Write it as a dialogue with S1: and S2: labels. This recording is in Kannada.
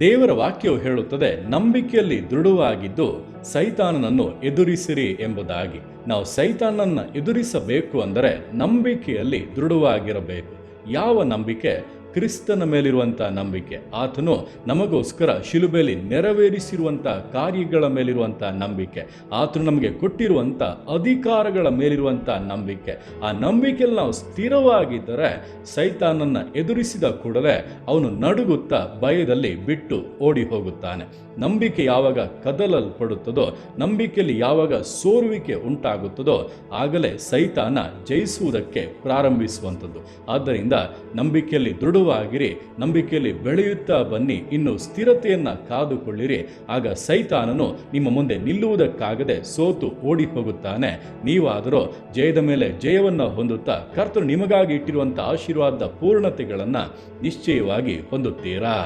S1: ದೇವರ ವಾಕ್ಯವು ಹೇಳುತ್ತದೆ, ನಂಬಿಕೆಯಲ್ಲಿ ದೃಢವಾಗಿದ್ದು ಸೈತಾನನನ್ನು ಎದುರಿಸಿರಿ ಎಂಬುದಾಗಿ. ನಾವು ಸೈತಾನನನ್ನು ಎದುರಿಸಬೇಕು ಅಂದರೆ ನಂಬಿಕೆಯಲ್ಲಿ ದೃಢವಾಗಿರಬೇಕು. ಯಾವ ನಂಬಿಕೆ? ಕ್ರಿಸ್ತನ ಮೇಲಿರುವಂಥ ನಂಬಿಕೆ. ಆತನು ನಮಗೋಸ್ಕರ ಶಿಲುಬೆಯಲ್ಲಿ ನೆರವೇರಿಸಿರುವಂಥ ಕಾರ್ಯಗಳ ಮೇಲಿರುವಂಥ ನಂಬಿಕೆ, ಆತನು ನಮಗೆ ಕೊಟ್ಟಿರುವಂಥ ಅಧಿಕಾರಗಳ ಮೇಲಿರುವಂಥ ನಂಬಿಕೆ. ಆ ನಂಬಿಕೆಯಲ್ಲಿ ನಾವು ಸ್ಥಿರವಾಗಿದ್ದರೆ ಸೈತಾನನ್ನು ಎದುರಿಸಿದ ಕೂಡಲೇ ಅವನು ನಡುಗುತ್ತಾ ಭಯದಲ್ಲಿ ಬಿಟ್ಟು ಓಡಿ ಹೋಗುತ್ತಾನೆ. ನಂಬಿಕೆ ಯಾವಾಗ ಕದಲಲ್ಪಡುತ್ತದೋ, ನಂಬಿಕೆಯಲ್ಲಿ ಯಾವಾಗ ಸೋರುವಿಕೆ ಉಂಟಾಗುತ್ತದೋ, ಆಗಲೇ ಸೈತಾನ ಜಯಿಸುವುದಕ್ಕೆ ಪ್ರಾರಂಭಿಸುವಂಥದ್ದು. ಆದ್ದರಿಂದ ನಂಬಿಕೆಯಲ್ಲಿ ದೃಢವಾಗಿರಿ, ನಂಬಿಕೆಯಲ್ಲಿ ಬೆಳೆಯುತ್ತಾ ಬನ್ನಿ, ಇನ್ನು ಸ್ಥಿರತೆಯನ್ನು ಕಾದುಕೊಳ್ಳಿರಿ. ಆಗ ಸೈತಾನನು ನಿಮ್ಮ ಮುಂದೆ ನಿಲ್ಲುವುದಕ್ಕಾಗದೆ ಸೋತು ಓಡಿ ಹೋಗುತ್ತಾನೆ. ನೀವಾದರೂ ಜಯದ ಮೇಲೆ ಜಯವನ್ನು ಹೊಂದುತ್ತಾ ಕರ್ತನು ನಿಮಗಾಗಿ ಇಟ್ಟಿರುವಂಥ ಆಶೀರ್ವಾದದ ಪೂರ್ಣತೆಗಳನ್ನು ನಿಶ್ಚಯವಾಗಿ ಹೊಂದುತ್ತೀರಾ.